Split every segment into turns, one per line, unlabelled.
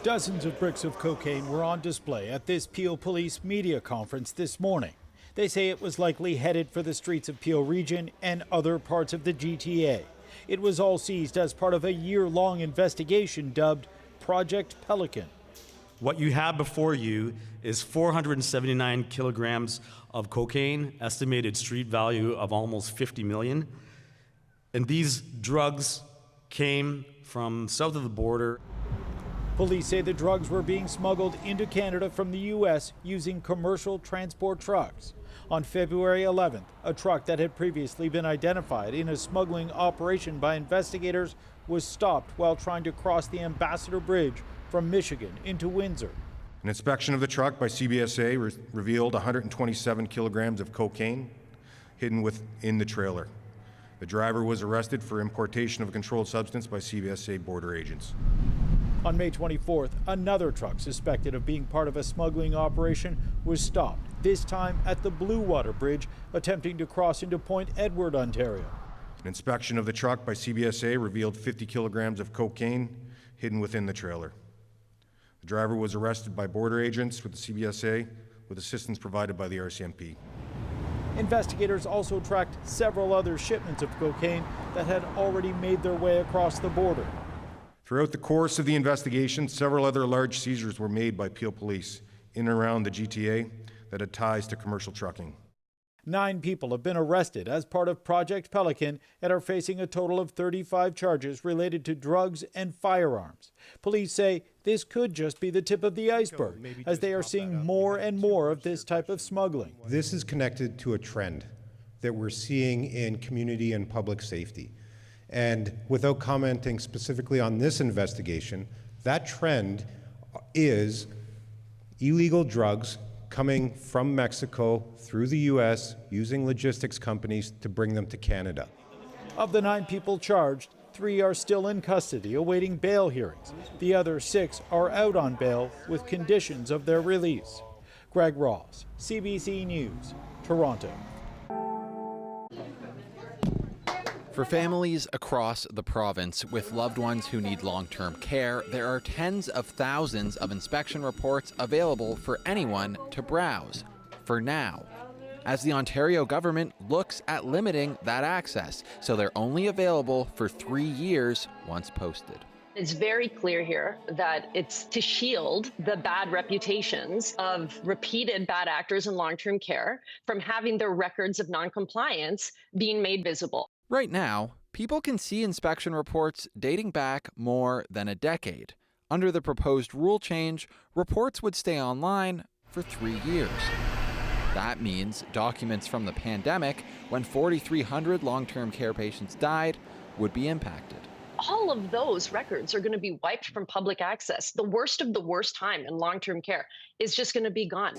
Dozens of bricks of cocaine were on display at this Peel Police media conference this morning. They say it was likely headed for the streets of Peel Region and other parts of the GTA. It was all seized as part of a year-long investigation dubbed Project Pelican.
What you have before you is 479 kilograms of cocaine, estimated street value of almost 50 million. And these drugs came from south of the border.
Police say the drugs were being smuggled into Canada from the U.S. using commercial transport trucks. On February 11th, a truck that had previously been identified in a smuggling operation by investigators was stopped while trying to cross the Ambassador Bridge from Michigan into Windsor.
An inspection of the truck by CBC revealed 127 kilograms of cocaine hidden within the trailer. The driver was arrested for importation of a controlled substance by CBC border agents.
On May 24th, another truck suspected of being part of a smuggling operation was stopped, this time at the Blue Water Bridge, attempting to cross into Point Edward, Ontario.
An inspection of the truck by CBC revealed 50 kilograms of cocaine hidden within the trailer. The driver was arrested by border agents with the CBC with assistance provided by the RCMP.
Investigators also tracked several other shipments of cocaine that had already made their way across the border.
Throughout the course of the investigation, several other large seizures were made by Peel Police in and around the GTA that had ties to commercial trucking.
9 people have been arrested as part of Project Pelican and are facing a total of 35 charges related to drugs and firearms. Police say this could just be the tip of the iceberg, as they are seeing more and more of this type of smuggling.
This is connected to a trend that we're seeing in community and public safety. And without commenting specifically on this investigation, that trend is illegal drugs coming from Mexico through the U.S. using logistics companies to bring them to Canada.
Of the 9 people charged, 3 are still in custody awaiting bail hearings. The other 6 are out on bail with conditions of their release. Greg Ross, CBC News, Toronto.
For families across the province with loved ones who need long-term care, there are tens of thousands of inspection reports available for anyone to browse, for now, as the Ontario government looks at limiting that access, so they're only available for 3 years once posted.
It's very clear here that it's to shield the bad reputations of repeated bad actors in long-term care from having their records of non-compliance being made visible.
Right now, people can see inspection reports dating back more than a decade. Under the proposed rule change, reports would stay online for 3 years. That means documents from the pandemic, when 4,300 long-term care patients died, would be impacted.
All of those records are going to be wiped from public access. The worst of the worst time in long-term care is just going to be gone.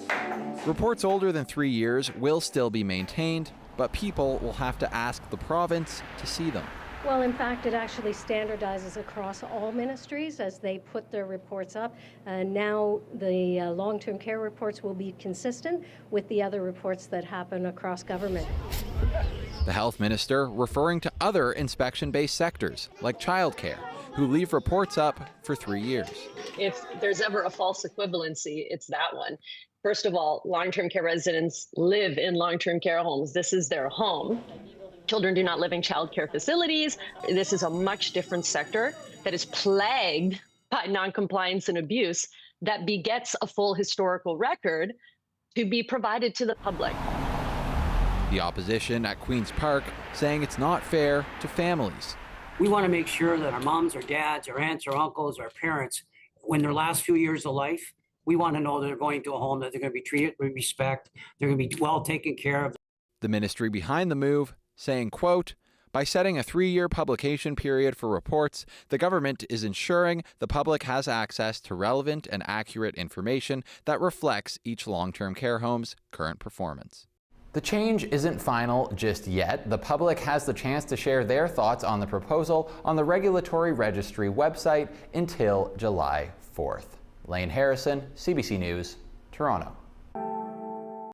Reports older than 3 years will still be maintained, but people will have to ask the province to see them.
Well, in fact, it actually standardizes across all ministries as they put their reports up. Now the long-term care reports will be consistent with the other reports that happen across government.
The health minister referring to other inspection-based sectors, like childcare, who leave reports up for 3 years.
If there's ever a false equivalency, it's that one. First of all, long-term care residents live in long-term care homes. This is their home. Children do not live in child care facilities. This is a much different sector that is plagued by non-compliance and abuse that begets a full historical record to be provided to the public.
The opposition at Queen's Park saying it's not fair to families.
We want to make sure that our moms, our dads, our aunts, our uncles, our parents, when their last few years of life, we want to know that they're going to a home, that they're going to be treated with respect, they're going to be well taken care of.
The ministry behind the move saying, quote, by setting a 3-year publication period for reports, the government is ensuring the public has access to relevant and accurate information that reflects each long-term care home's current performance. The change isn't final just yet. The public has the chance to share their thoughts on the proposal on the Regulatory Registry website until July 4th. Lane Harrison, CBC News, Toronto.